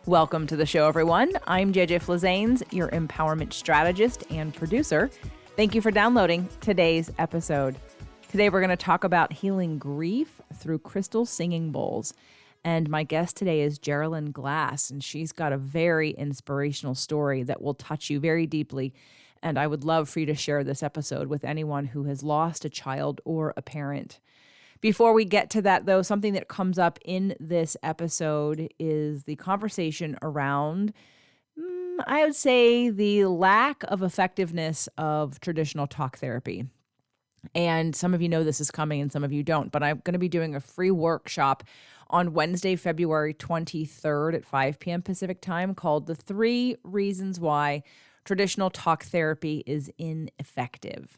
Welcome to the show, everyone. I'm JJ Flazanes, your empowerment strategist and producer. Thank you for downloading today's episode. Today, we're going to talk about healing grief through crystal singing bowls. And my guest today is Jeralyn Glass, and she's got a very inspirational story that will touch you very deeply. And I would love for you to share this episode with anyone who has lost a child or a parent. Before we get to that, though, something that comes up in this episode is the conversation around, I would say, the lack of effectiveness of traditional talk therapy. And some of you know this is coming and some of you don't, but I'm going to be doing a free workshop on Wednesday, February 23rd at 5 p.m. Pacific time called The 3 Reasons Why Traditional Talk Therapy is Ineffective.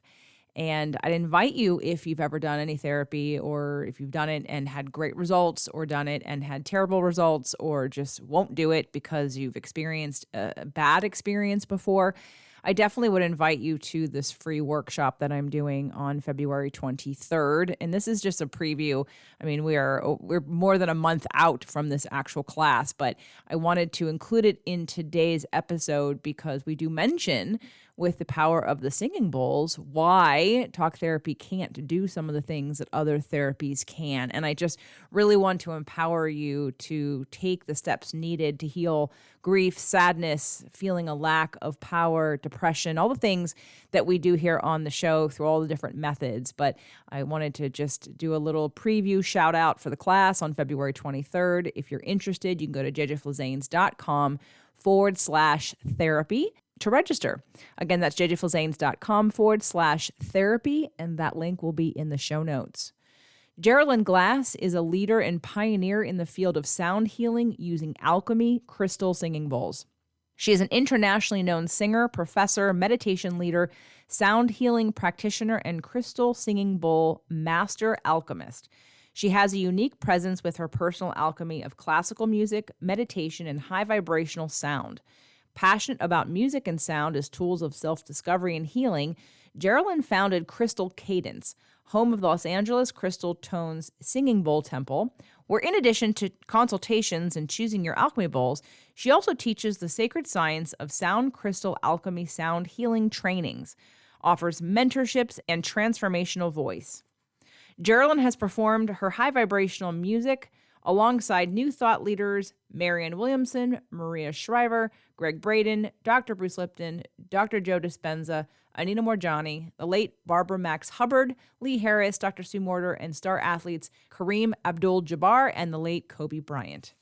And I'd invite you, if you've ever done any therapy, or if you've done it and had great results, or done it and had terrible results, or just won't do it because you've experienced a bad experience before, I definitely would invite you to this free workshop that I'm doing on February 23rd. And this is just a preview. I mean, we're more than a month out from this actual class, but I wanted to include it in today's episode because we do mention with the power of the singing bowls why talk therapy can't do some of the things that other therapies can. And I just really want to empower you to take the steps needed to heal grief, sadness, feeling a lack of power, depression, all the things that we do here on the show through all the different methods. But I wanted to just do a little preview shout out for the class on February 23rd. If you're interested, you can go to jjflazanes.com/therapy to register. Again, that's jjflazanes.com/therapy, and that link will be in the show notes. Jeralyn Glass is a leader and pioneer in the field of sound healing using Alchemy Crystal Singing Bowls. She is an internationally known singer, professor, meditation leader, sound healing practitioner, and crystal singing bowl master alchemist. She has a unique presence with her personal alchemy of classical music, meditation, and high vibrational sound. Passionate about music and sound as tools of self-discovery and healing, Jeralyn founded CrystalCadence, home of the Los Angeles Crystal Tones Singing Bowl Temple, where in addition to consultations and choosing your alchemy bowls, she also teaches the sacred science of sound crystal alchemy sound healing trainings, offers mentorships and transformational voice. Jeralyn has performed her high vibrational music alongside new thought leaders Marianne Williamson, Maria Shriver, Gregg Braden, Dr. Bruce Lipton, Dr. Joe Dispenza, Anita Moorjani, the late Barbara Marx Hubbard, Lee Harris, Dr. Sue Morter, and star athletes Kareem Abdul Jabar and the late Kobe Bryant.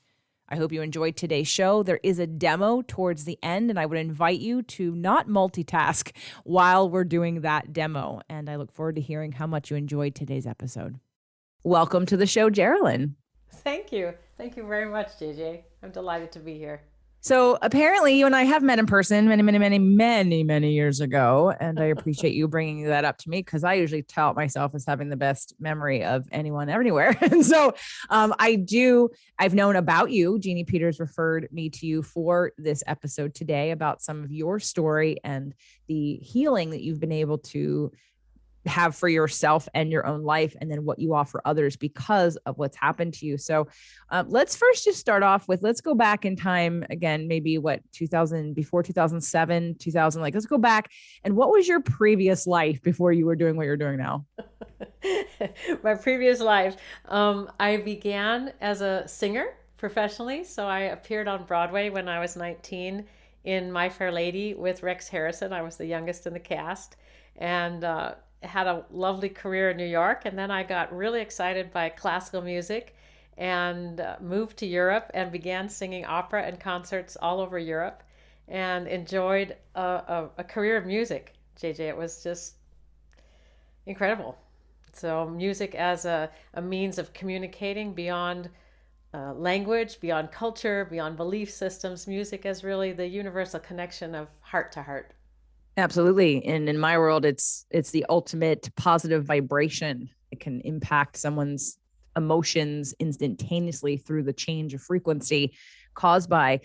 I hope you enjoyed today's show. There is a demo towards the end, and I would invite you to not multitask while we're doing that demo. And I look forward to hearing how much you enjoyed today's episode. Welcome to the show, Jeralyn. Thank you. Thank you very much, JJ. I'm delighted to be here. So apparently you and I have met in person many years ago. And I appreciate you bringing that up to me because I usually tout myself as having the best memory of anyone anywhere. And so I've known about you. Jeannie Peters referred me to you for this episode today about some of your story and the healing that you've been able to have for yourself and your own life, and then what you offer others because of what's happened to you. So let's first just start off with, let's go back in time again, maybe 2000, before 2007, 2000, let's go back. And what was your previous life before you were doing what you're doing now? My previous life, I began as a singer professionally. So I appeared on Broadway when I was 19 in My Fair Lady with Rex Harrison. I was the youngest in the cast, and had a lovely career in New York. And then I got really excited by classical music and moved to Europe and began singing opera and concerts all over Europe and enjoyed a career of music, JJ. It was just incredible. So music as a means of communicating beyond language, beyond culture, beyond belief systems. Music as really the universal connection of heart to heart. Absolutely. And in my world, it's the ultimate positive vibration. It can impact someone's emotions instantaneously through the change of frequency caused by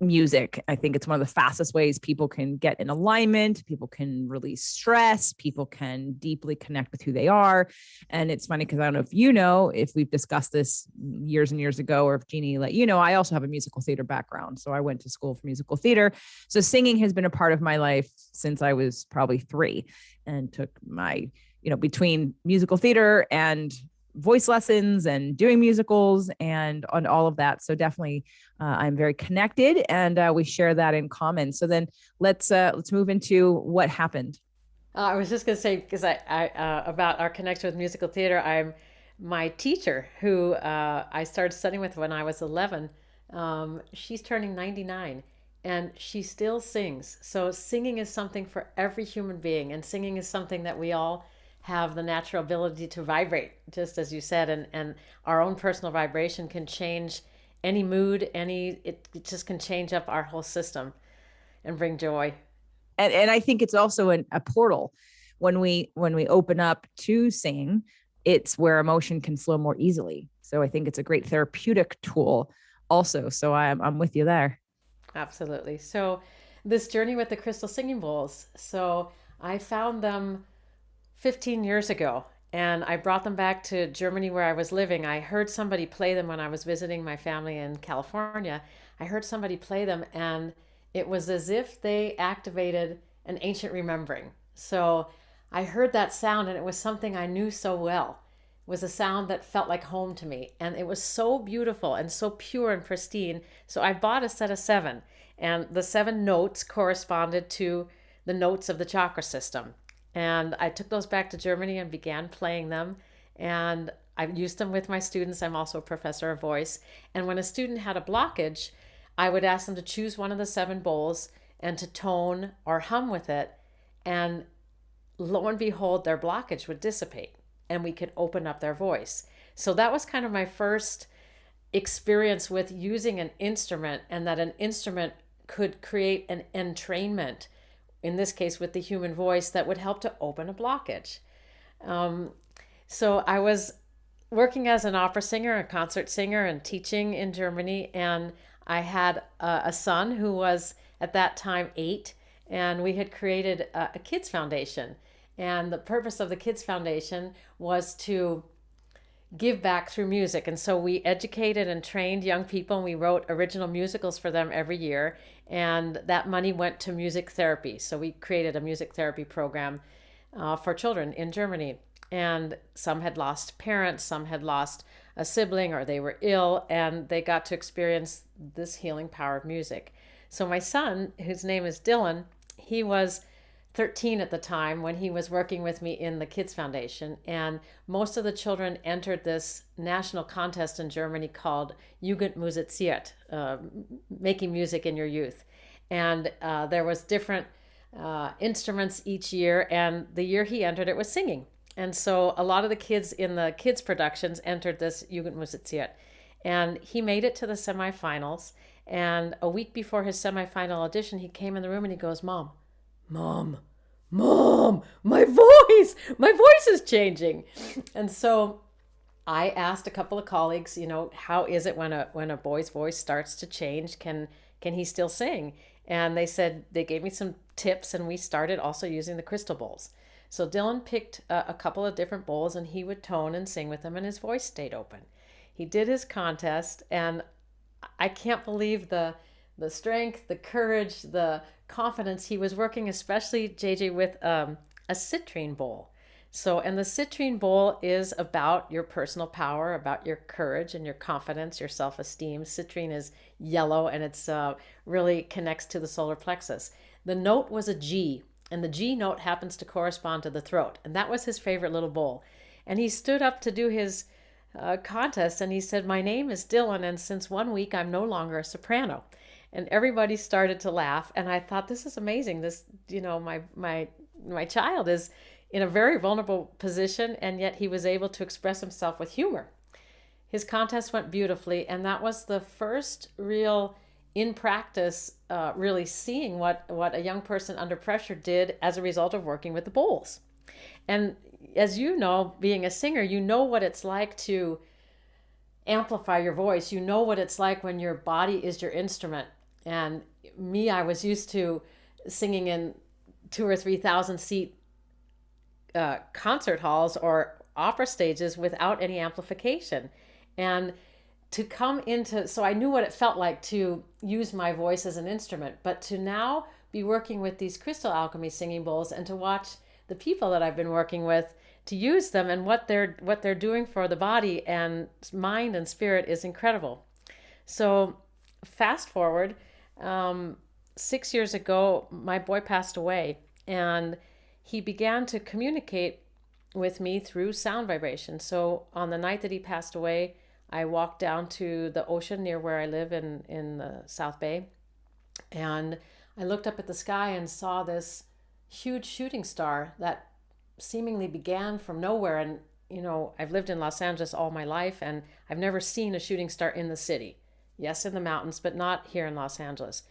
music. I think it's one of the fastest ways people can get in alignment. People can release stress. People can deeply connect with who they are. And it's funny because I don't know if we've discussed this years and years ago, or if Jeannie let you know, I also have a musical theater background. So I went to school for musical theater. So singing has been a part of my life since I was probably 3, and took my, between musical theater and voice lessons and doing musicals and on all of that. So definitely I'm very connected, and we share that in common. So then let's move into what happened. I was just going to say, because I about our connection with musical theater, my teacher who I started studying with when I was 11. She's turning 99 and she still sings. So singing is something for every human being, and singing is something that we all have the natural ability to vibrate, just as you said, and our own personal vibration can change any mood, it just can change up our whole system and bring joy. And I think it's also a portal. When we open up to sing, it's where emotion can flow more easily. So I think it's a great therapeutic tool also. So I'm with you there. Absolutely. So this journey with the Crystal Singing Bowls. So I found them 15 years ago, and I brought them back to Germany where I was living. I heard somebody play them when I was visiting my family in California. I heard somebody play them, and it was as if they activated an ancient remembering. So I heard that sound, and it was something I knew so well. It was a sound that felt like home to me, and it was so beautiful and so pure and pristine. So I bought a set of 7, and the 7 notes corresponded to the notes of the chakra system. And I took those back to Germany and began playing them. And I used them with my students. I'm also a professor of voice. And when a student had a blockage, I would ask them to choose one of the 7 bowls and to tone or hum with it. And lo and behold, their blockage would dissipate and we could open up their voice. So that was kind of my first experience with using an instrument, and that an instrument could create an entrainment, in this case with the human voice, that would help to open a blockage. So I was working as an opera singer, a concert singer, and teaching in Germany. And I had a son who was at that time 8, and we had created a kids foundation. And the purpose of the kids foundation was to give back through music. And so we educated and trained young people, and we wrote original musicals for them every year. And that money went to music therapy. So we created a music therapy program for children in Germany. And some had lost parents, some had lost a sibling, or they were ill, and they got to experience this healing power of music. So my son, whose name is Dylan, he was 13 at the time when he was working with me in the Kids Foundation. And most of the children entered this national contest in Germany called Jugendmusiziert, making music in your youth. And there was different instruments each year, and the year he entered, it was singing. And so a lot of the kids in the kids productions entered this Jugendmusiziert. And he made it to the semifinals. And a week before his semifinal audition, he came in the room and he goes, Mom, my voice is changing. And so I asked a couple of colleagues, how is it when a boy's voice starts to change? Can he still sing? And they gave me some tips, and we started also using the crystal bowls. So Dylan picked a couple of different bowls, and he would tone and sing with them, and his voice stayed open. He did his contest, and I can't believe the strength, the courage, the confidence. He was working especially, JJ, with a citrine bowl. So, and the citrine bowl is about your personal power, about your courage and your confidence, your self-esteem. Citrine is yellow, and it's really connects to the solar plexus. The note was a G, and the G note happens to correspond to the throat. And that was his favorite little bowl. And he stood up to do his contest, and he said, my name is Dylan, and since 1 week, I'm no longer a soprano. And everybody started to laugh. And I thought, this is amazing. This, my child is in a very vulnerable position, and yet he was able to express himself with humor. His contest went beautifully, and that was the first real in practice, really seeing what a young person under pressure did as a result of working with the bowls. And as you know, being a singer, you know what it's like to amplify your voice. You know what it's like when your body is your instrument. And me, I was used to singing in 2 or 3,000 seat concert halls or opera stages without any amplification. And to come into, so I knew what it felt like to use my voice as an instrument, but to now be working with these crystal alchemy singing bowls and to watch the people that I've been working with to use them and what they're doing for the body and mind and spirit is incredible. So fast forward, 6 years ago, my boy passed away, and he began to communicate with me through sound vibration. So on the night that he passed away, I walked down to the ocean near where I live in the South Bay, and I looked up at the sky and saw this huge shooting star that seemingly began from nowhere. And, I've lived in Los Angeles all my life, and I've never seen a shooting star in the city. Yes, in the mountains, but not here in Los Angeles.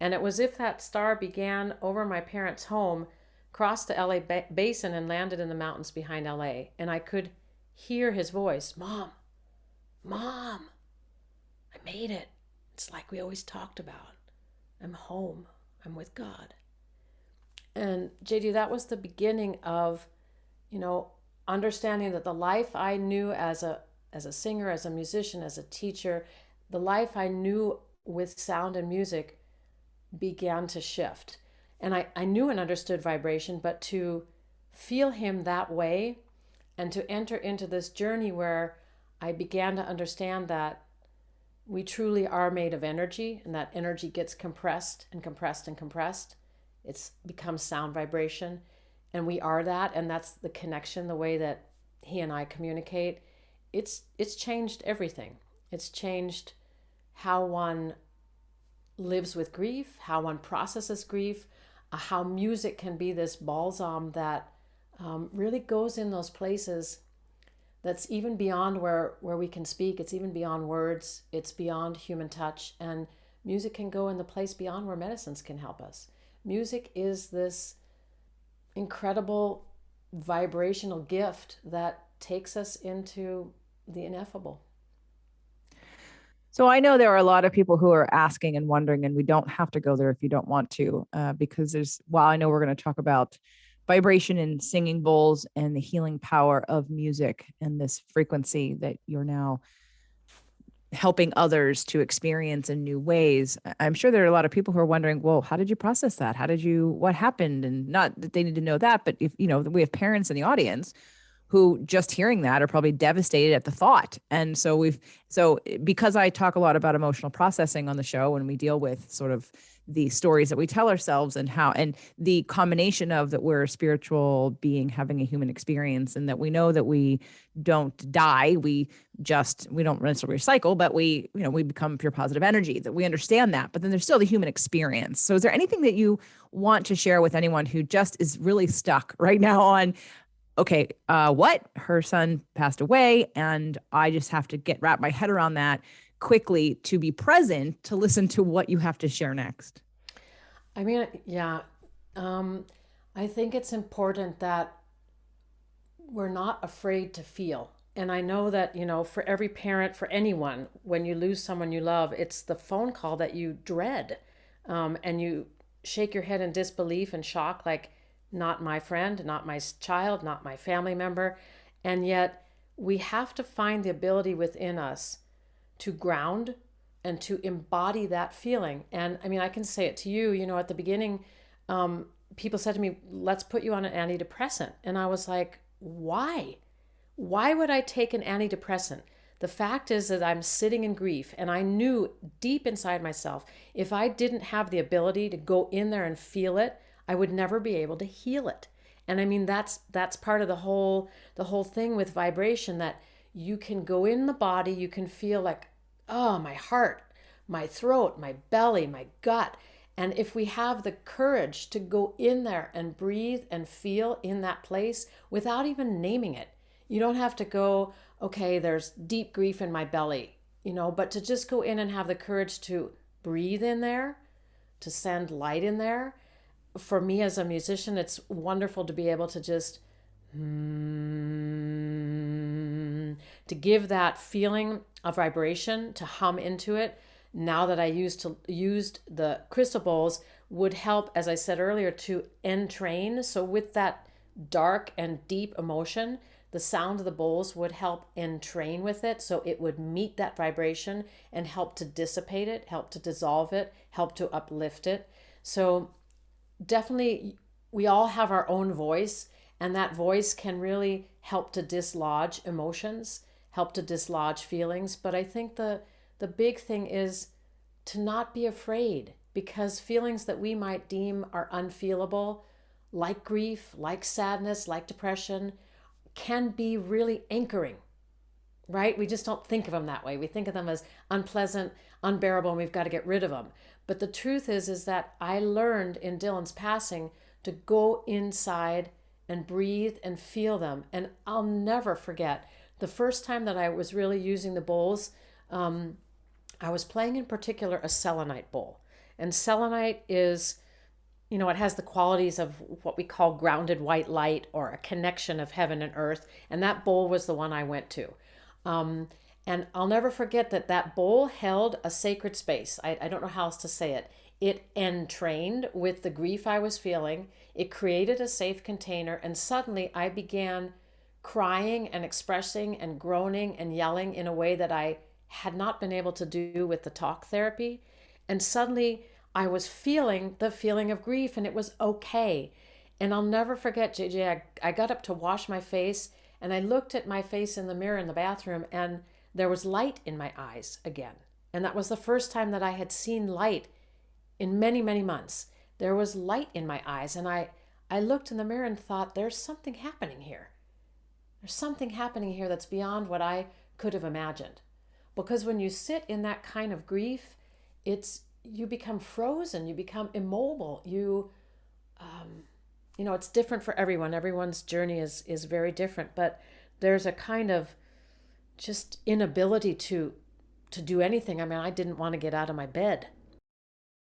And it was as if that star began over my parents' home, crossed the LA basin, and landed in the mountains behind LA. And I could hear his voice, Mom, Mom, I made it. It's like we always talked about. I'm home. I'm with God. And JD, that was the beginning of, understanding that the life I knew as a singer, as a musician, as a teacher, the life I knew with sound and music began to shift. And I knew and understood vibration, but to feel him that way and to enter into this journey where I began to understand that we truly are made of energy, and that energy gets compressed and compressed and compressed. It's becomes sound vibration, and we are that, and that's the connection, the way that he and I communicate. It's changed everything. It's changed how one lives with grief, how one processes grief, how music can be this balsam that really goes in those places that's even beyond where we can speak. It's even beyond words. It's beyond human touch. And music can go in the place beyond where medicines can help us. Music is this incredible vibrational gift that takes us into the ineffable. So I know there are a lot of people who are asking and wondering, and we don't have to go there if you don't want to, because while I know we're going to talk about vibration in singing bowls and the healing power of music and this frequency that you're now helping others to experience in new ways, I'm sure there are a lot of people who are wondering, well, how did you process that? What happened? And not that they need to know that, but if, we have parents in the audience who just hearing that are probably devastated at the thought. And so because I talk a lot about emotional processing on the show, and we deal with sort of the stories that we tell ourselves and the combination of that we're a spiritual being having a human experience, and that we know that we don't die. We don't necessarily recycle, but we become pure positive energy, that we understand that, but then there's still the human experience. So is there anything that you want to share with anyone who just is really stuck right now on, okay, what? Her son passed away, and I just have to wrap my head around that quickly to be present to listen to what you have to share next? I mean, yeah. I think it's important that we're not afraid to feel. And I know that, for every parent, for anyone, when you lose someone you love, it's the phone call that you dread. And you shake your head in disbelief and shock, like, not my friend, not my child, not my family member. And yet we have to find the ability within us to ground and to embody that feeling. And I mean, I can say it to you, at the beginning, people said to me, let's put you on an antidepressant. And I was like, why? Why would I take an antidepressant? The fact is that I'm sitting in grief, and I knew deep inside myself, if I didn't have the ability to go in there and feel it, I would never be able to heal it. And I mean, that's part of the whole thing with vibration, that you can go in the body, you can feel like, oh, my heart, my throat, my belly, my gut. And if we have the courage to go in there and breathe and feel in that place without even naming it, you don't have to go, okay, there's deep grief in my belly, but to just go in and have the courage to breathe in there, to send light in there. For me as a musician, it's wonderful to be able to just to give that feeling of vibration, to hum into it, now that I used the crystal bowls would help, as I said earlier, to entrain. So with that dark and deep emotion, the sound of the bowls would help entrain with it, so it would meet that vibration and help to dissipate it, help to dissolve it, help to uplift it. So definitely we all have our own voice, and that voice can really help to dislodge emotions, help to dislodge feelings. But I think the big thing is to not be afraid, because feelings that we might deem are unfeelable, like grief, like sadness, like depression, can be really anchoring, right? We just don't think of them that way. We think of them as unpleasant, unbearable, and we've got to get rid of them. But the truth is that I learned in Dylan's passing to go inside and breathe and feel them. And I'll never forget the first time that I was really using the bowls. I was playing in particular a selenite bowl. And selenite is, it has the qualities of what we call grounded white light, or a connection of heaven and earth. And that bowl was the one I went to. And I'll never forget that bowl held a sacred space. I don't know how else to say it. It entrained with the grief I was feeling. It created a safe container. And suddenly I began crying and expressing and groaning and yelling in a way that I had not been able to do with the talk therapy. And suddenly I was feeling the feeling of grief, and it was okay. And I'll never forget, JJ, I got up to wash my face, and I looked at my face in the mirror in the bathroom, and there was light in my eyes again. And that was the first time that I had seen light in many, many months. There was light in my eyes, and I looked in the mirror and thought, there's something happening here. There's something happening here that's beyond what I could have imagined. Because when you sit in that kind of grief, you become frozen, you become immobile, it's different for everyone. Everyone's journey is very different, but there's a kind of just inability to do anything. I mean, I didn't want to get out of my bed.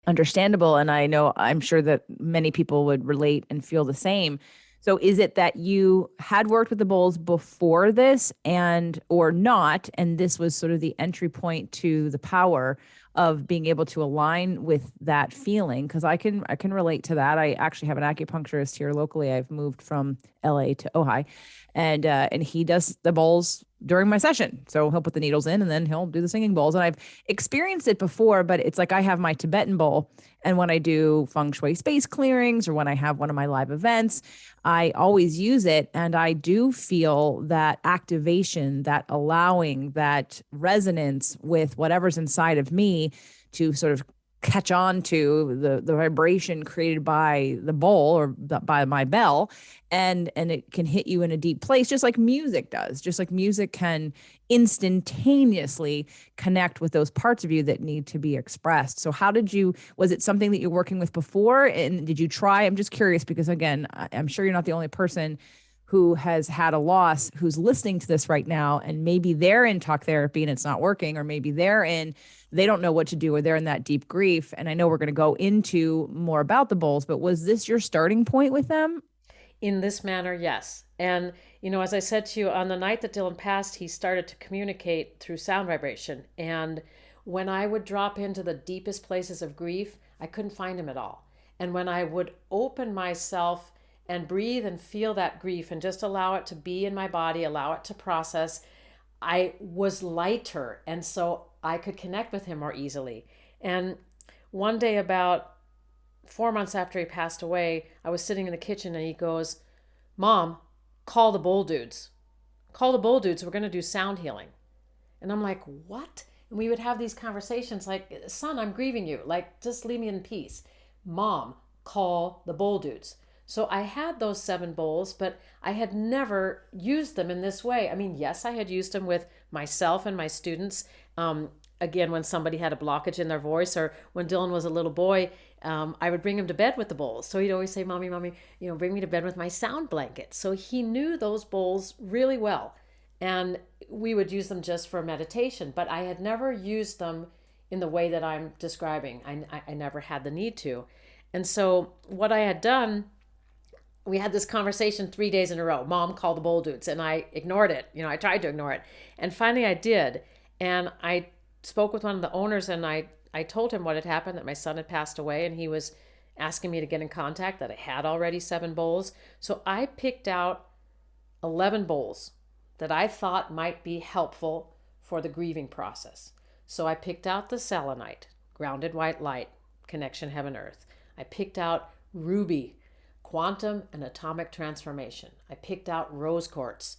Understandable. And I'm sure that many people would relate and feel the same. So is it that you had worked with the bowls before this or not, and this was sort of the entry point to the power of being able to align with that feeling? Because I can relate to that. I actually have an acupuncturist here locally. I've moved from LA to Ojai, and he does the bowls during my session. So he'll put the needles in and then he'll do the singing bowls. And I've experienced it before, but it's like I have my Tibetan bowl. And when I do feng shui space clearings, or when I have one of my live events, I always use it. And I do feel that activation, that allowing, that resonance with whatever's inside of me to sort of catch on to the vibration created by the bowl or by my bell, and it can hit you in a deep place, just like music does. Just like music can instantaneously connect with those parts of you that need to be expressed. So was it something that you're working with before, and did you try? I'm just curious, because again, I'm sure you're not the only person who has had a loss who's listening to this right now, and maybe they're in talk therapy and it's not working, or maybe they don't know what to do, or they're in that deep grief. And I know we're going to go into more about the bowls, but was this your starting point with them? In this manner, yes. And, as I said to you, on the night that Dylan passed, he started to communicate through sound vibration. And when I would drop into the deepest places of grief, I couldn't find him at all. And when I would open myself and breathe and feel that grief and just allow it to be in my body, allow it to process, I was lighter. And so I could connect with him more easily. And one day, about 4 months after he passed away, I was sitting in the kitchen and he goes, "Mom, call the bowl dudes. Call the bowl dudes. We're going to do sound healing." And I'm like, "What?" And we would have these conversations like, "Son, I'm grieving you. Like, just leave me in peace." "Mom, call the bowl dudes." So I had those 7 bowls, but I had never used them in this way. I mean, yes, I had used them with myself and my students. Again, when somebody had a blockage in their voice, or when Dylan was a little boy, I would bring him to bed with the bowls. So he'd always say, "Mommy, Mommy, bring me to bed with my sound blanket." So he knew those bowls really well. And we would use them just for meditation, but I had never used them in the way that I'm describing. I never had the need to. And so what I had done, we had this conversation 3 days in a row. "Mom, call the bowl dudes." And I ignored it. I tried to ignore it. And finally I did. And I spoke with one of the owners, and I told him what had happened, that my son had passed away, and he was asking me to get in contact, that I had already 7 bowls. So I picked out 11 bowls that I thought might be helpful for the grieving process. So I picked out the selenite, grounded white light, connection heaven earth. I picked out ruby, quantum and atomic transformation. I picked out rose quartz,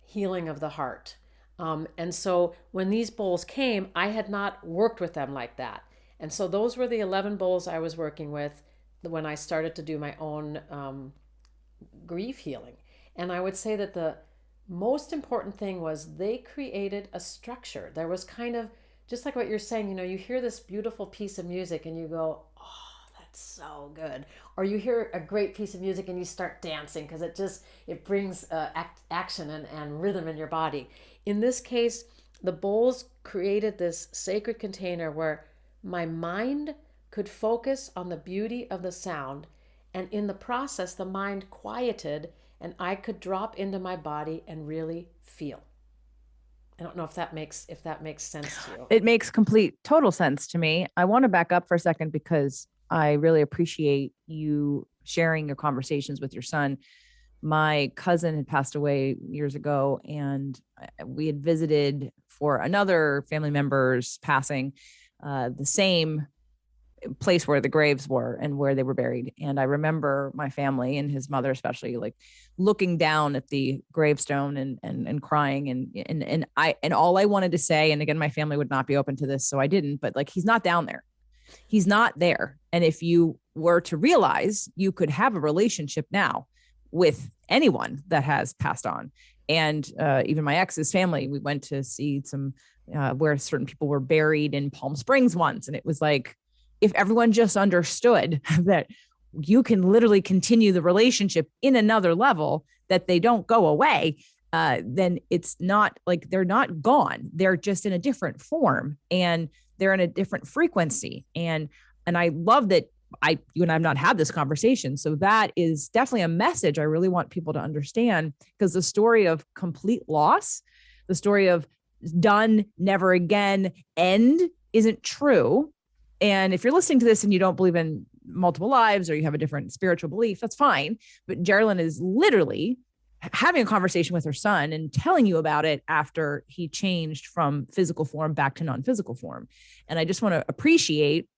healing of the heart. And so when these bowls came, I had not worked with them like that. And so those were the 11 bowls I was working with when I started to do my own grief healing. And I would say that the most important thing was they created a structure. There was kind of, just like what you're saying, you know, you hear this beautiful piece of music and you go, oh, that's so good. Or you hear a great piece of music and you start dancing because it brings action and rhythm in your body. In this case, the bowls created this sacred container where my mind could focus on the beauty of the sound, and in the process the mind quieted and I could drop into my body and really feel. I don't know if that makes sense to you. It makes total sense to me. I want to back up for a second because I really appreciate you sharing your conversations with your son. My cousin had passed away years ago, and we had visited for another family member's passing, the same place where the graves were and where they were buried. And I remember my family and his mother, especially, like looking down at the gravestone and crying. And all I wanted to say, and again, my family would not be open to this, so I didn't, but like, he's not down there. He's not there. And if you were to realize you could have a relationship now with anyone that has passed on. And even my ex's family, we went to see some where certain people were buried in Palm Springs once. And it was like, if everyone just understood that you can literally continue the relationship in another level, that they don't go away, then it's not like they're not gone. They're just in a different form and they're in a different frequency. And I love that you and I have not had this conversation. So that is definitely a message I really want people to understand, because the story of complete loss, the story of done, never again, end isn't true. And if you're listening to this and you don't believe in multiple lives or you have a different spiritual belief, that's fine. But Jeralyn is literally having a conversation with her son and telling you about it after he changed from physical form back to non-physical form. And I just want to appreciate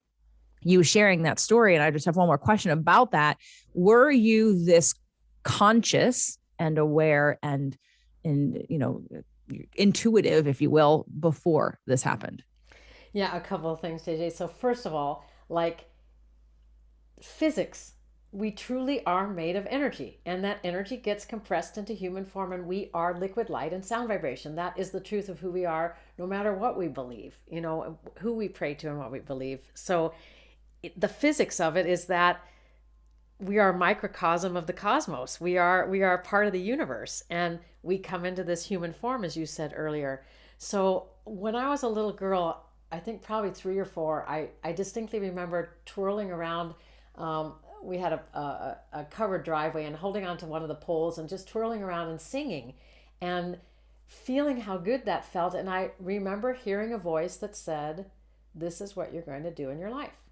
you sharing that story. And I just have one more question about that. Were you this conscious and aware and intuitive, if you will, before this happened? Yeah, a couple of things, JJ. So first of all, like physics, we truly are made of energy, and that energy gets compressed into human form, and we are liquid light and sound vibration. That is the truth of who we are, no matter what we believe, who we pray to and what we believe. So the physics of it is that we are a microcosm of the cosmos. We are part of the universe, and we come into this human form, as you said earlier. So when I was a little girl, I think probably 3 or 4, I distinctly remember twirling around. We had a covered driveway, and holding onto one of the poles and just twirling around and singing and feeling how good that felt. And I remember hearing a voice that said, "This is what you're going to do in your life.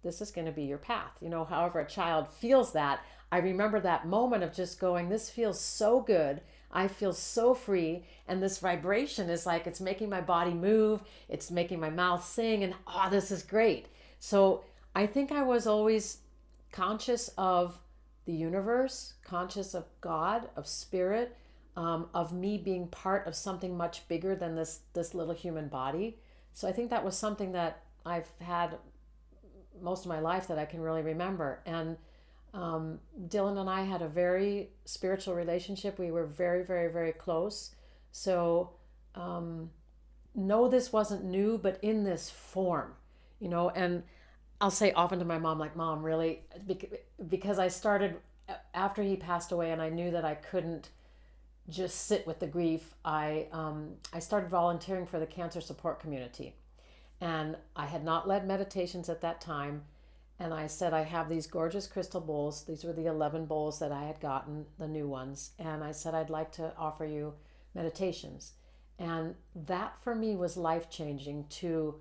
This is going to be your path." However a child feels that, I remember that moment of just going, this feels so good. I feel so free. And this vibration is like, it's making my body move. It's making my mouth sing. And this is great. So I think I was always conscious of the universe, conscious of God, of spirit, of me being part of something much bigger than this little human body. So I think that was something that I've had most of my life that I can really remember. And Dylan and I had a very spiritual relationship. We were very, very, very close. So no, this wasn't new, but in this form, and I'll say often to my mom, like, "Mom, really?" Because I started after he passed away, and I knew that I couldn't just sit with the grief. I started volunteering for the cancer support community. And I had not led meditations at that time. And I said, I have these gorgeous crystal bowls. These were the 11 bowls that I had gotten, the new ones. And I said, I'd like to offer you meditations. And that for me was life-changing, to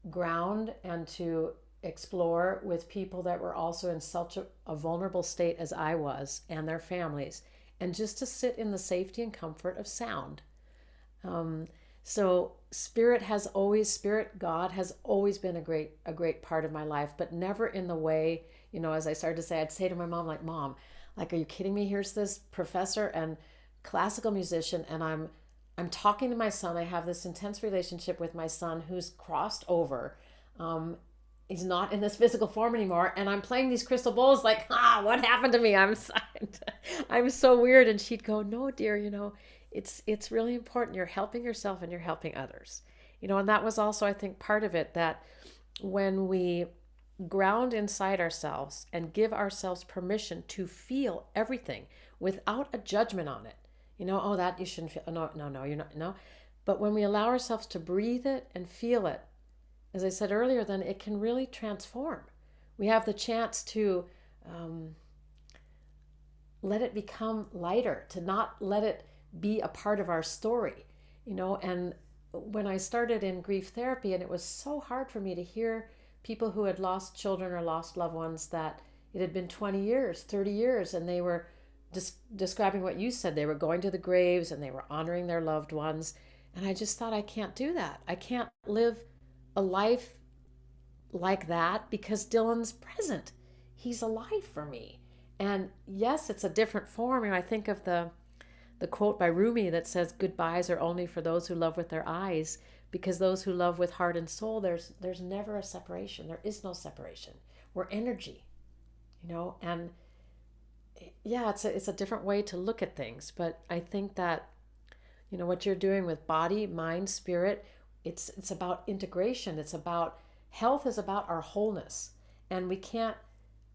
ground and to explore with people that were also in such a vulnerable state as I was, and their families, and just to sit in the safety and comfort of sound. Um, so spirit, God has always been a great part of my life, but never in the way, as I started to say, I'd say to my mom, like, Mom, like, are you kidding me? Here's this professor and classical musician, and I'm talking to my son. I have this intense relationship with my son who's crossed over. Um, he's not in this physical form anymore, and I'm playing these crystal bowls. Like, what happened to me? I'm so weird. And she'd go, no, dear, it's really important. You're helping yourself and you're helping others. And that was also, I think, part of it, that when we ground inside ourselves and give ourselves permission to feel everything without a judgment on it, oh, that you shouldn't feel. No, you're not. No. But when we allow ourselves to breathe it and feel it, as I said earlier, then it can really transform. We have the chance to let it become lighter, to not let it be a part of our story, and when I started in grief therapy, and it was so hard for me to hear people who had lost children or lost loved ones, that it had been 20 years, 30 years, and they were describing what you said. They were going to the graves and they were honoring their loved ones. And I just thought, I can't do that. I can't live a life like that, because Dylan's present. He's alive for me. And yes, it's a different form. And I think of the quote by Rumi that says, goodbyes are only for those who love with their eyes, because those who love with heart and soul, there's never a separation. There is no separation. We're energy, and yeah, it's a different way to look at things. But I think that, what you're doing with body, mind, spirit, it's about integration. It's about health, is about our wholeness. And we can't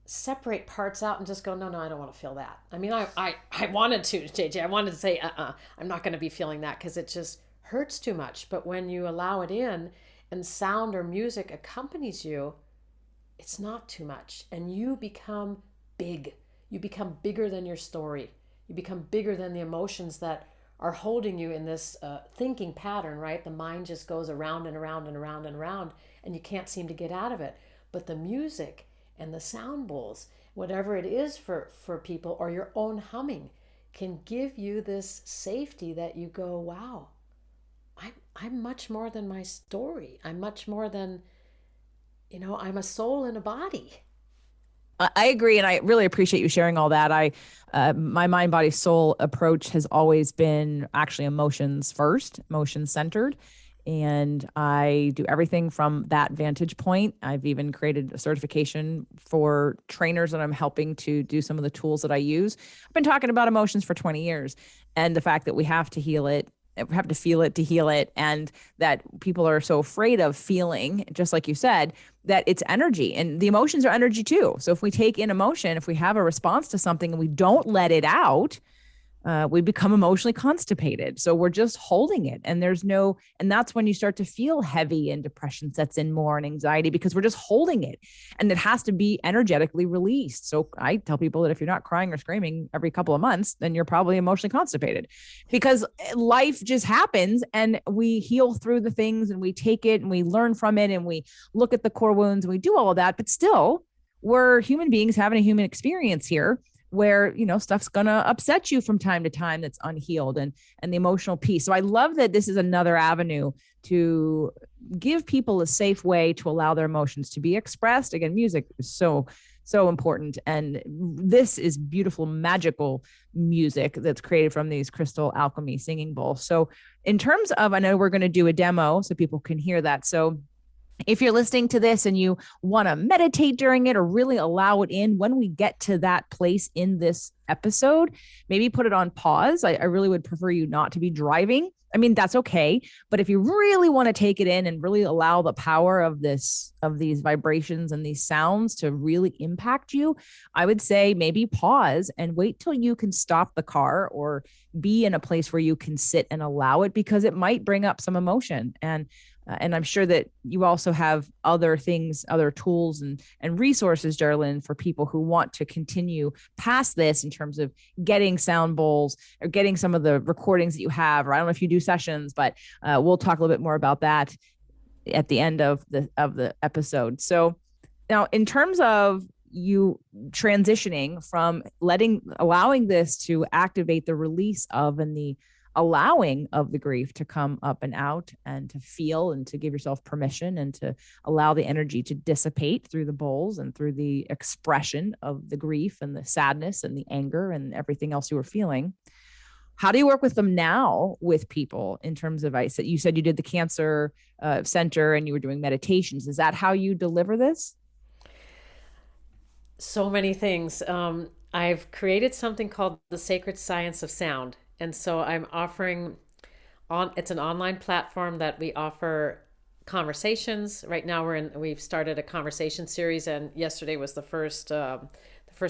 separate parts out and just go, no, I don't want to feel that. I mean, I wanted to, JJ. I wanted to say, I'm not going to be feeling that, because it just hurts too much. But when you allow it in, and sound or music accompanies you, it's not too much. And you become big. You become bigger than your story. You become bigger than the emotions that are holding you in this thinking pattern, right? The mind just goes around and around and around and around, and you can't seem to get out of it. But the music and the sound bowls, whatever it is for people, or your own humming, can give you this safety that you go, wow, I'm much more than my story. I'm much more than, I'm a soul in a body. I agree. And I really appreciate you sharing all that. My mind, body, soul approach has always been actually emotions first, emotion centered. And I do everything from that vantage point. I've even created a certification for trainers that I'm helping to do some of the tools that I use. I've been talking about emotions for 20 years, and the fact that we have to heal it, we have to feel it to heal it. And that people are so afraid of feeling, just like you said, that it's energy, and the emotions are energy too. So if we take in emotion, if we have a response to something and we don't let it out, we become emotionally constipated. So we're just holding it, and and that's when you start to feel heavy, and depression sets in more, and anxiety, because we're just holding it, and it has to be energetically released. So I tell people that if you're not crying or screaming every couple of months, then you're probably emotionally constipated, because life just happens, and we heal through the things, and we take it and we learn from it, and we look at the core wounds, and we do all of that. But still, we're human beings having a human experience here, where, stuff's going to upset you from time to time that's unhealed, and the emotional piece. So I love that this is another avenue to give people a safe way to allow their emotions to be expressed. Again, music is so important. And this is beautiful, magical music that's created from these crystal alchemy singing bowls. So in terms of, I know we're going to do a demo so people can hear that. So if you're listening to this and you want to meditate during it, or really allow it in, when we get to that place in this episode, maybe put it on pause. I really would prefer you not to be driving. I mean, that's okay. But if you really want to take it in and really allow the power of these vibrations and these sounds to really impact you, I would say maybe pause and wait till you can stop the car, or be in a place where you can sit and allow it, because it might bring up some emotion. And And I'm sure that you also have other things, other tools and resources, Jeralyn, for people who want to continue past this in terms of getting sound bowls or getting some of the recordings that you have, or I don't know if you do sessions, but we'll talk a little bit more about that at the end of the episode. So now, in terms of you transitioning from allowing this to activate the release of and the allowing of the grief to come up and out and to feel and to give yourself permission and to allow the energy to dissipate through the bowls and through the expression of the grief and the sadness and the anger and everything else you were feeling. How do you work with them now with people in terms of, you said you did the cancer center and you were doing meditations. Is that how you deliver this? So many things. I've created something called the Sacred Science of Sound. And so I'm offering it's an online platform that we offer conversations. Right now we've started a conversation series, and yesterday was the first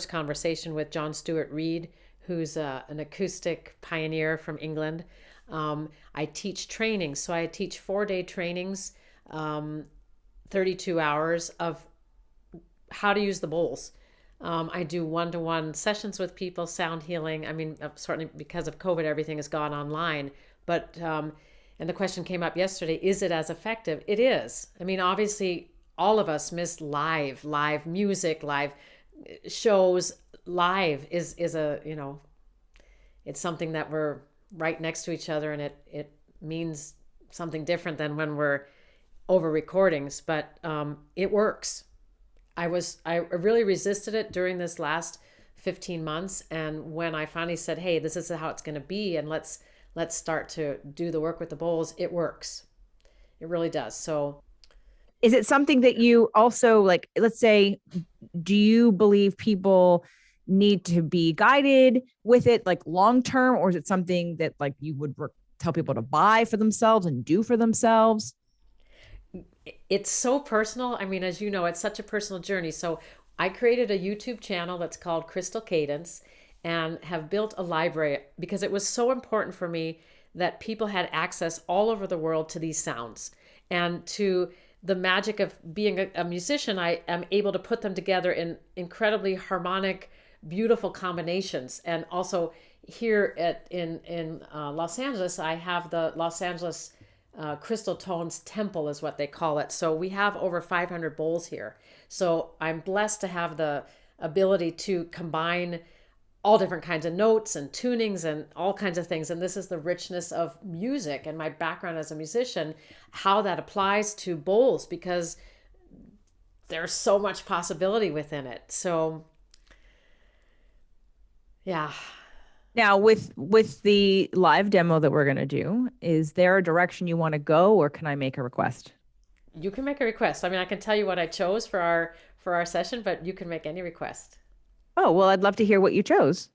conversation with John Stewart Reed, who's an acoustic pioneer from England. I teach trainings. So I teach 4-day trainings, 32 hours of how to use the bowls. I do one-to-one sessions with people, sound healing. I mean, certainly because of COVID, everything has gone online. But, and the question came up yesterday, is it as effective? It is. I mean, obviously, all of us miss live music, live shows. Live is a, it's something that we're right next to each other, and it means something different than when we're over recordings, but it works. I really resisted it during this last 15 months. And when I finally said, hey, this is how it's going to be, and let's start to do the work with the bowls, it works. It really does. So is it something that you also, like, let's say, do you believe people need to be guided with it, like long-term, or is it something that like you would tell people to buy for themselves and do for themselves? It's so personal. I mean, as you know, it's such a personal journey. So I created a YouTube channel that's called CrystalCadence and have built a library because it was so important for me that people had access all over the world to these sounds and to the magic of being a musician. I am able to put them together in incredibly harmonic, beautiful combinations. And also here in Los Angeles, I have the Los Angeles Crystal Tones Temple is what they call it. So we have over 500 bowls here. So I'm blessed to have the ability to combine all different kinds of notes and tunings and all kinds of things. And this is the richness of music and my background as a musician, how that applies to bowls, because there's so much possibility within it. So yeah. Now, with the live demo that we're going to do, is there a direction you want to go, or can I make a request? You can make a request. I mean, I can tell you what I chose for our session, but you can make any request. Oh, well, I'd love to hear what you chose.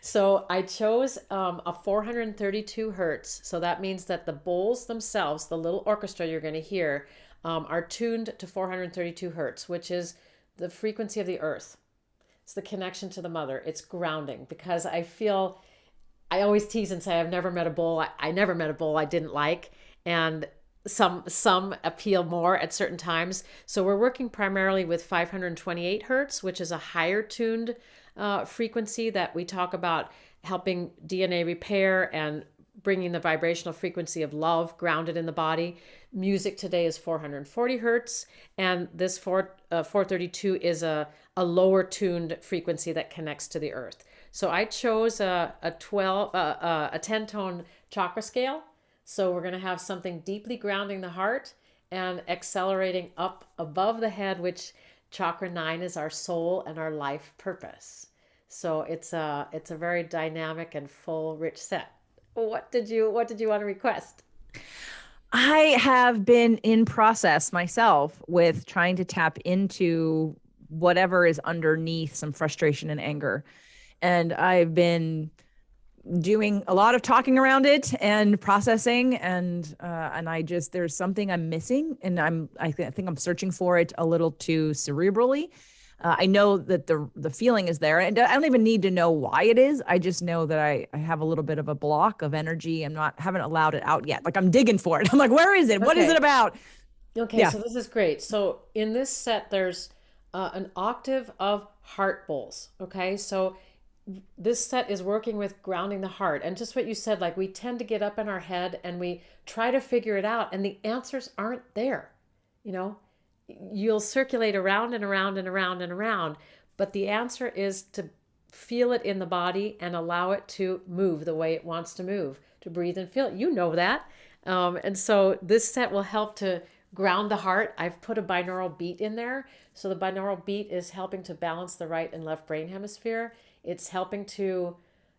So I chose a 432 hertz. So that means that the bowls themselves, the little orchestra you're going to hear, are tuned to 432 hertz, which is the frequency of the earth. It's the connection to the mother. It's grounding, because I always tease and say I've never met a bowl. I never met a bowl I didn't like, and some appeal more at certain times. So we're working primarily with 528 hertz, which is a higher tuned frequency that we talk about helping DNA repair and bringing the vibrational frequency of love grounded in the body. Music today is 440 hertz, and this 432 is a lower tuned frequency that connects to the earth. So I chose a 10-tone chakra scale. So we're going to have something deeply grounding the heart and accelerating up above the head, which chakra 9 is our soul and our life purpose. So it's a very dynamic and full, rich set. What did you want to request? I have been in process myself with trying to tap into whatever is underneath some frustration and anger. And I've been doing a lot of talking around it and processing, and there's something I'm missing, and I think I'm searching for it a little too cerebrally. I know that the feeling is there, and I don't even need to know why it is. I just know that I have a little bit of a block of energy. Haven't allowed it out yet. Like I'm digging for it. I'm like, where is it? What is it Okay. about? Okay, Yeah. so this is great. So in this set, there's an octave of heart bowls. Okay, so this set is working with grounding the heart. And just what you said, like we tend to get up in our head and we try to figure it out, and the answers aren't there. You know, you'll circulate around and around and around and around, but the answer is to feel it in the body and allow it to move the way it wants to move, to breathe and feel it. You know that. And so this set will help to ground the heart. I've put a binaural beat in there. So the binaural beat is helping to balance the right and left brain hemisphere. It's helping to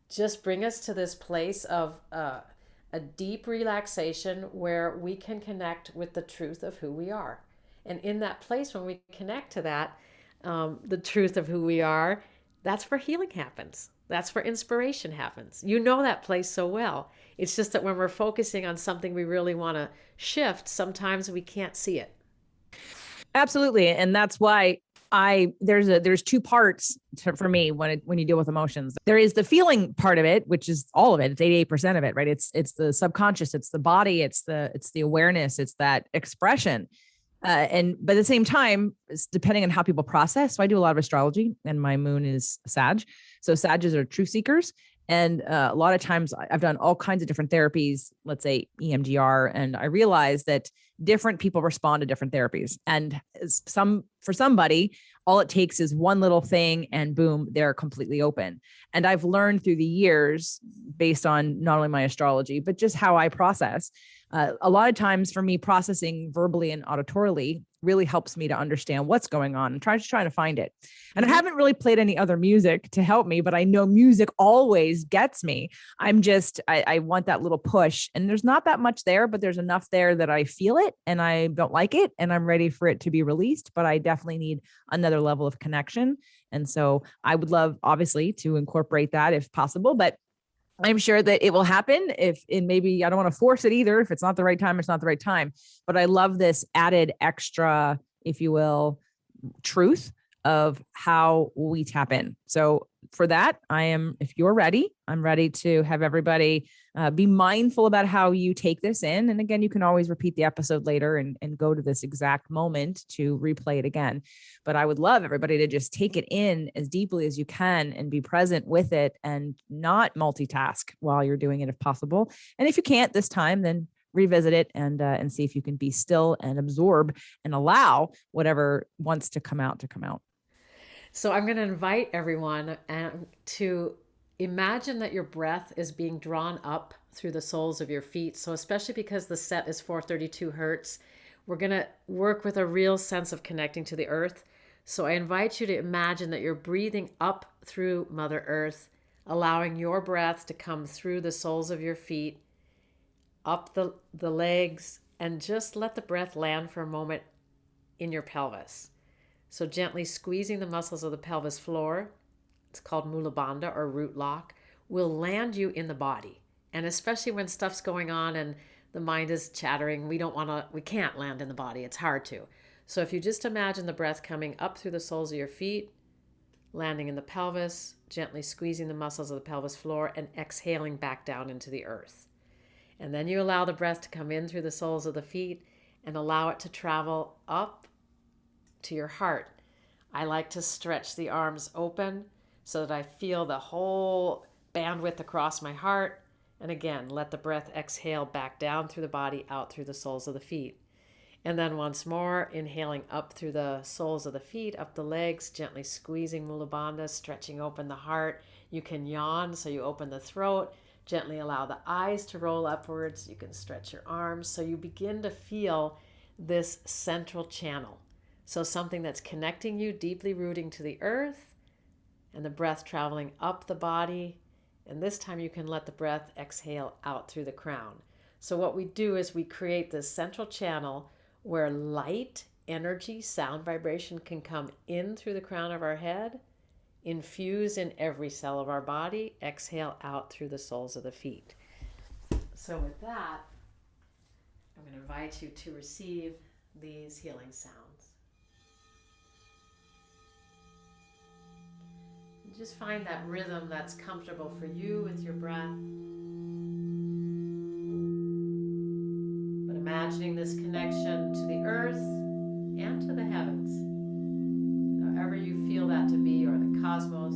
just bring us to this place of a deep relaxation where we can connect with the truth of who we are. And in that place, when we connect to that, the truth of who we are, that's where healing happens. That's where inspiration happens. You know that place so well. It's just that when we're focusing on something we really want to shift, sometimes we can't see it. Absolutely. And that's why there's two parts for me when you deal with emotions. There is the feeling part of it, which is all of it. It's 88% of it, right? It's the subconscious, it's the body, it's the awareness, it's that expression. But at the same time, it's depending on how people process. So I do a lot of astrology, and my moon is Sag. So Sages are truth seekers. And a lot of times I've done all kinds of different therapies, let's say EMDR, and I realized that different people respond to different therapies. And for somebody, all it takes is one little thing and boom, they're completely open. And I've learned through the years, based on not only my astrology, but just how I process. A lot of times for me, processing verbally and auditorily really helps me to understand what's going on and trying to find it. And I haven't really played any other music to help me, but I know music always gets me. I want that little push, and there's not that much there, but there's enough there that I feel it and I don't like it and I'm ready for it to be released, but I definitely need another level of connection. And so I would love, obviously, to incorporate that if possible, but I'm sure that it will happen and maybe I don't want to force it either. If it's not the right time, it's not the right time. But I love this added extra, if you will, truth of how we tap in. So for that, if you're ready, I'm ready to have everybody be mindful about how you take this in. And again, you can always repeat the episode later and go to this exact moment to replay it again. But I would love everybody to just take it in as deeply as you can and be present with it and not multitask while you're doing it if possible. And if you can't this time, then revisit it and see if you can be still and absorb and allow whatever wants to come out to come out. So I'm going to invite everyone to imagine that your breath is being drawn up through the soles of your feet. So especially because the set is 432 hertz, we're going to work with a real sense of connecting to the earth. So I invite you to imagine that you're breathing up through Mother Earth, allowing your breath to come through the soles of your feet, up the legs, and just let the breath land for a moment in your pelvis. So gently squeezing the muscles of the pelvis floor, it's called Mula Bandha or root lock, will land you in the body. And especially when stuff's going on and the mind is chattering, we can't land in the body. It's hard to. So if you just imagine the breath coming up through the soles of your feet, landing in the pelvis, gently squeezing the muscles of the pelvis floor, and exhaling back down into the earth. And then you allow the breath to come in through the soles of the feet and allow it to travel up to your heart. I like to stretch the arms open so that I feel the whole bandwidth across my heart. And again, let the breath exhale back down through the body, out through the soles of the feet. And then once more, inhaling up through the soles of the feet, up the legs, gently squeezing Mula Bandha, stretching open the heart. You can yawn, so you open the throat. Gently allow the eyes to roll upwards. You can stretch your arms. So you begin to feel this central channel. So something that's connecting you, deeply rooting to the earth, and the breath traveling up the body. And this time you can let the breath exhale out through the crown. So what we do is we create this central channel where light, energy, sound, vibration can come in through the crown of our head, infuse in every cell of our body, exhale out through the soles of the feet. So with that, I'm going to invite you to receive these healing sounds. Just find that rhythm that's comfortable for you with your breath. But imagining this connection to the earth and to the heavens, however you feel that to be, or the cosmos.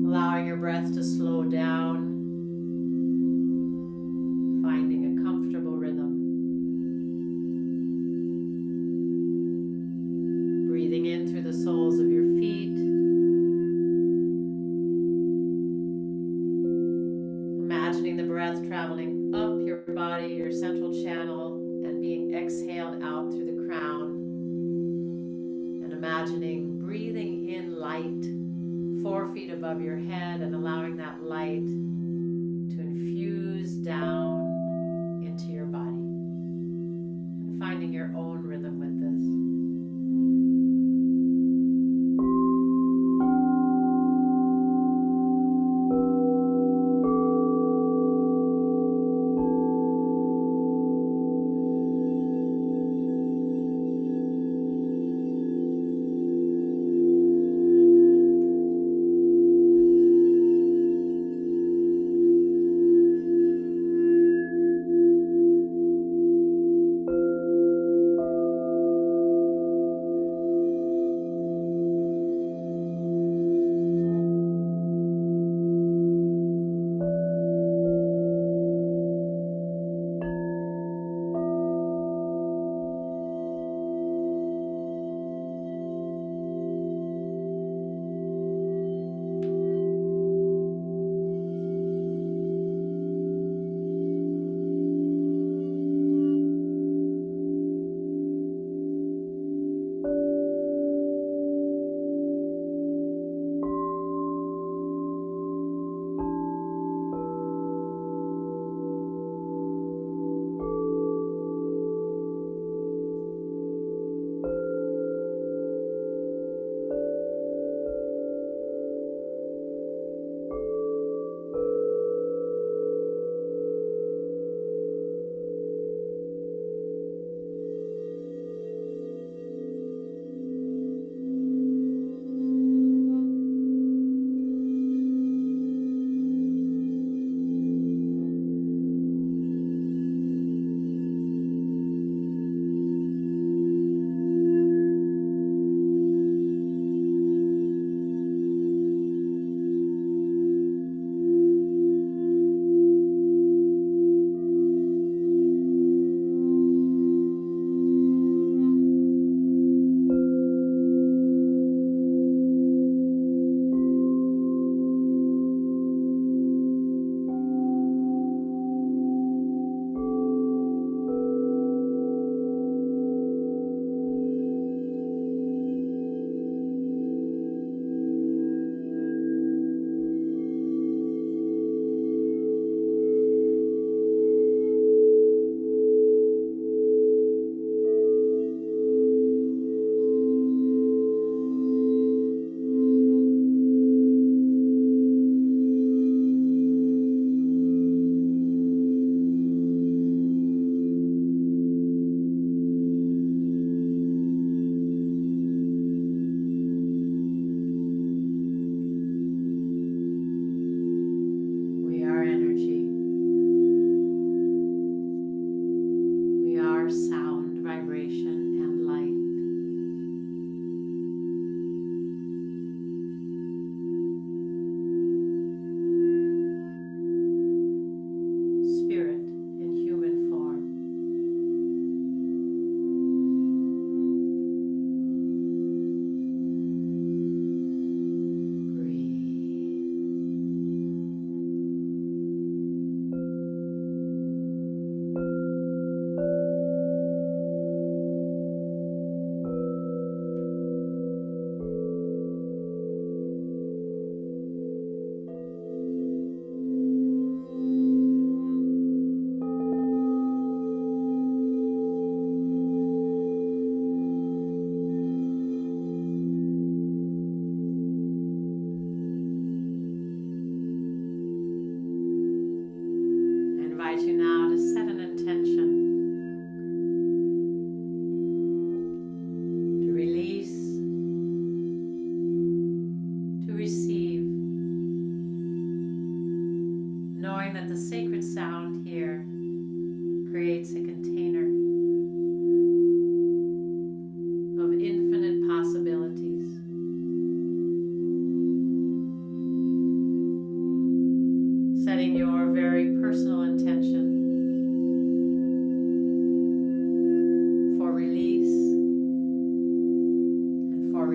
Allowing your breath to slow down, finding a comfortable rhythm. Breathing in through the soles of your feet. Imagining the breath traveling up your body, your central channel, and being exhaled out through the crown. And imagining breathing in light 4 feet above your head and allowing that light to infuse down into your body. And finding your own rhythm with this.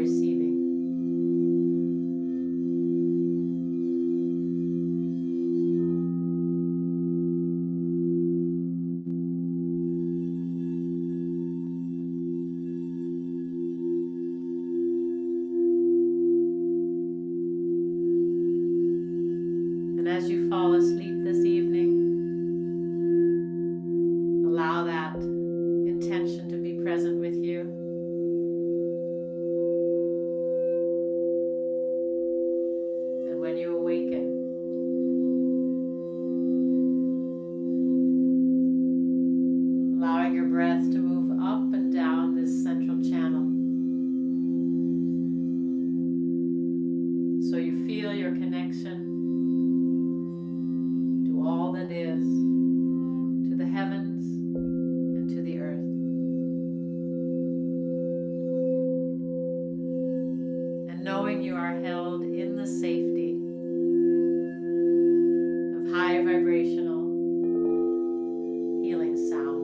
receiving. And as you fall asleep this evening, allow that intention to be present with you. And when you awaken, allowing your breath to move up and down this central channel, so you feel your connection to all that is, to the heavens and to the earth. And knowing you are held in the safety of high vibrational healing sounds.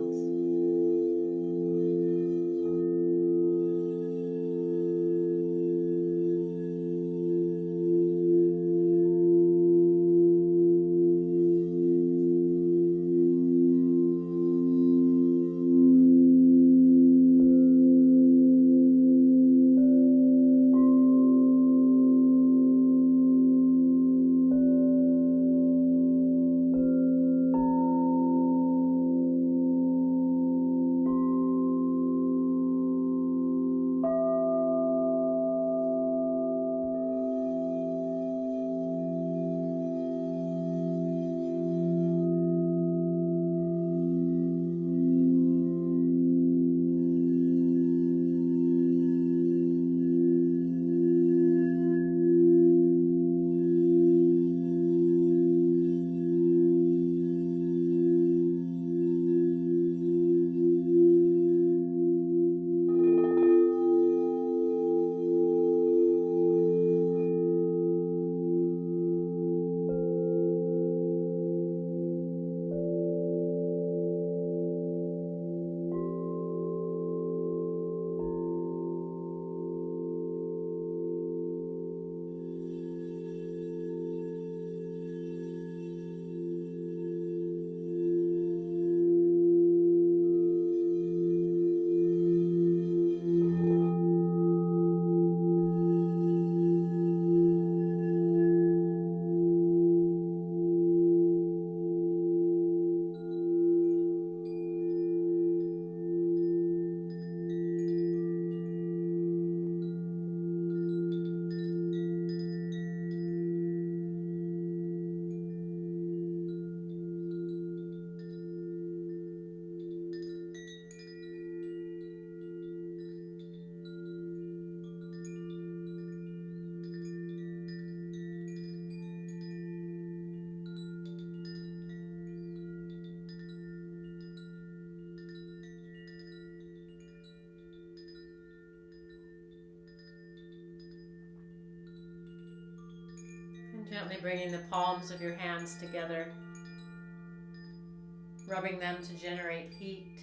Gently bringing the palms of your hands together, rubbing them to generate heat.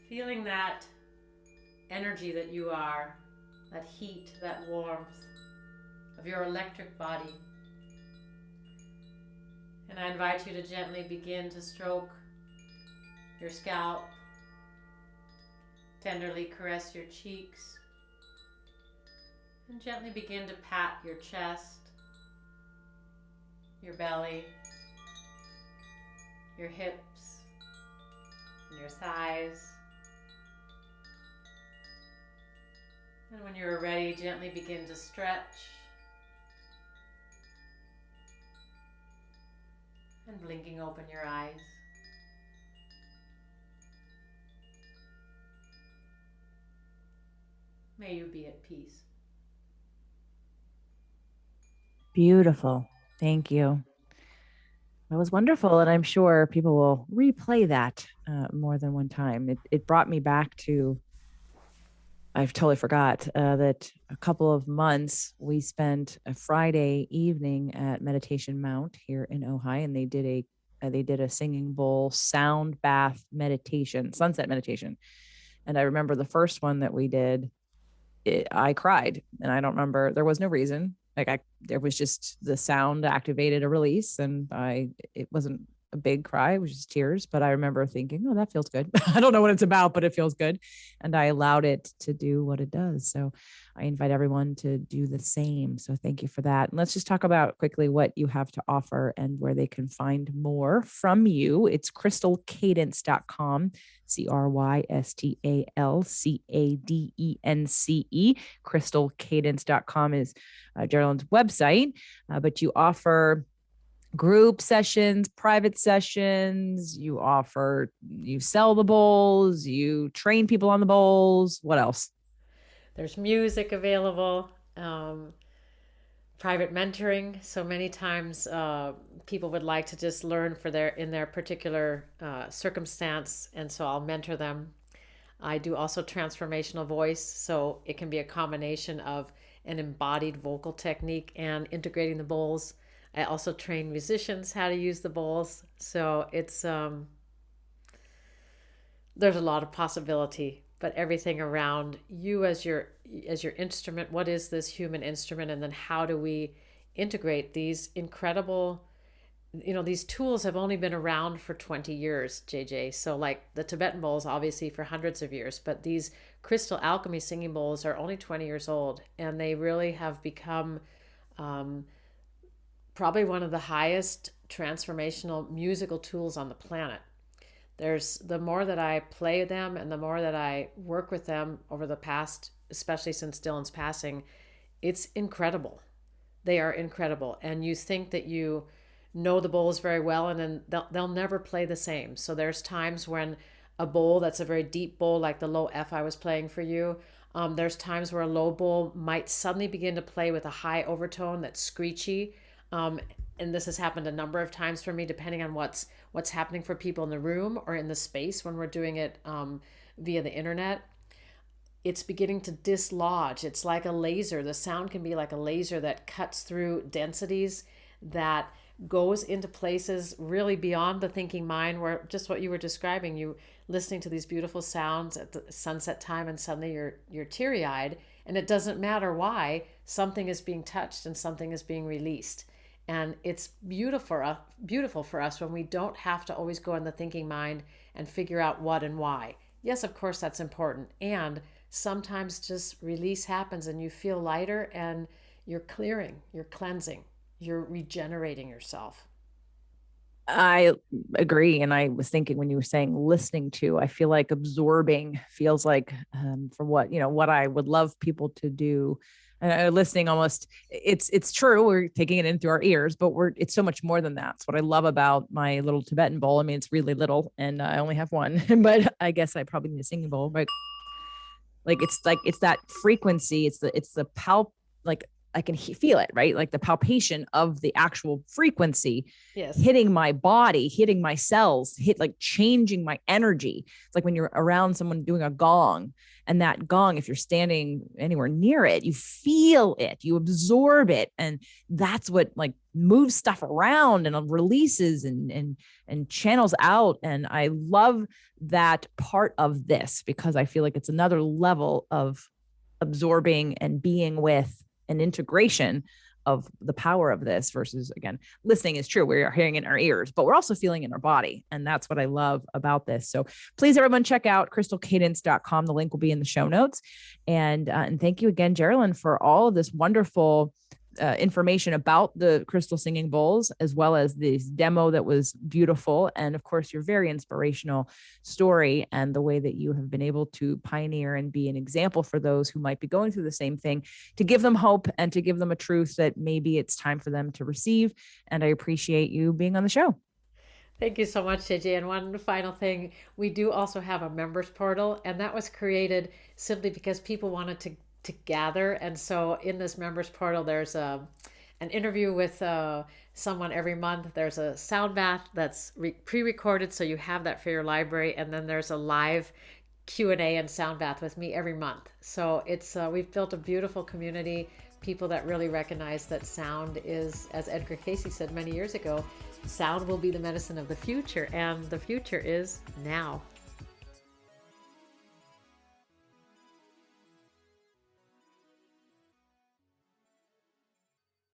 Feeling that energy that you are, that heat, that warmth of your electric body. And I invite you to gently begin to stroke your scalp, tenderly caress your cheeks, and gently begin to pat your chest, your belly, your hips, and your thighs. And when you're ready, gently begin to stretch and blinking open your eyes. May you be at peace. Beautiful. Thank you. That was wonderful. And I'm sure people will replay that more than one time. It brought me back to, I've totally forgot that a couple of months we spent a Friday evening at Meditation Mount here in Ojai, and they did a singing bowl sound bath meditation, sunset meditation. And I remember the first one that we did, I cried, and I don't remember, there was no reason. There was just the sound activated a release, and it wasn't a big cry. It was just tears. But I remember thinking, oh, that feels good. I don't know what it's about, but it feels good. And I allowed it to do what it does. So I invite everyone to do the same. So thank you for that. And let's just talk about quickly what you have to offer and where they can find more from you. It's CrystalCadence.com, CrystalCadence. CrystalCadence.com is Jeralyn's website, but you offer group sessions, private sessions, you sell the bowls, you train people on the bowls. What else? There's music available, private mentoring. So many times people would like to just learn in their particular circumstance, and so I'll mentor them. I do also transformational voice, so it can be a combination of an embodied vocal technique and integrating the bowls. I also train musicians how to use the bowls. So it's there's a lot of possibility, but everything around you as your instrument. What is this human instrument? And then how do we integrate these incredible, these tools have only been around for 20 years, JJ. So like the Tibetan bowls, obviously for hundreds of years, but these crystal alchemy singing bowls are only 20 years old, and they really have become probably one of the highest transformational musical tools on the planet. The more that I play them and the more that I work with them over the past, especially since Dylan's passing, it's incredible. They are incredible. And you think that you know the bowls very well, and then they'll never play the same. So there's times when a bowl that's a very deep bowl, like the low F I was playing for you, there's times where a low bowl might suddenly begin to play with a high overtone that's screechy. And this has happened a number of times for me, depending on what's happening for people in the room or in the space when we're doing it via the internet. It's beginning to dislodge. It's like a laser. The sound can be like a laser that cuts through densities, that goes into places really beyond the thinking mind, where just what you were describing, you listening to these beautiful sounds at the sunset time and suddenly you're teary-eyed, and it doesn't matter why. Something is being touched and something is being released. And it's beautiful for us when we don't have to always go in the thinking mind and figure out what and why. Yes, of course, that's important. And sometimes just release happens and you feel lighter, and you're clearing, you're cleansing, you're regenerating yourself. I agree. And I was thinking when you were saying listening to, I feel like absorbing feels like from what I would love people to do. Listening almost, it's true. We're taking it in through our ears, but it's so much more than that. It's what I love about my little Tibetan bowl. I mean, it's really little and I only have one, but I guess I probably need a singing bowl, but it's that frequency. It's the I can feel it, right? Like the palpation of the actual frequency, yes, hitting my body, hitting my cells, like changing my energy. It's like when you're around someone doing a gong, and that gong, if you're standing anywhere near it, you feel it, you absorb it. And that's what like moves stuff around and releases and channels out. And I love that part of this, because I feel like it's another level of absorbing and being with an integration of the power of this versus, again, listening is true. We're hearing in our ears, but we're also feeling in our body. And that's what I love about this. So please, everyone, check out CrystalCadence.com. The link will be in the show notes. And thank you again, Jeralyn, for all of this wonderful information about the crystal singing bowls, as well as this demo that was beautiful. And of course, your very inspirational story and the way that you have been able to pioneer and be an example for those who might be going through the same thing, to give them hope and to give them a truth that maybe it's time for them to receive. And I appreciate you being on the show. Thank you so much, JJ. And one final thing, we do also have a members portal, and that was created simply because people wanted to gather. And so in this members portal, there's an interview with someone every month. There's a sound bath that's pre-recorded, so you have that for your library. And then there's a live Q&A and sound bath with me every month. So it's we've built a beautiful community, people that really recognize that sound is, as Edgar Cayce said many years ago, sound will be the medicine of the future, and the future is now.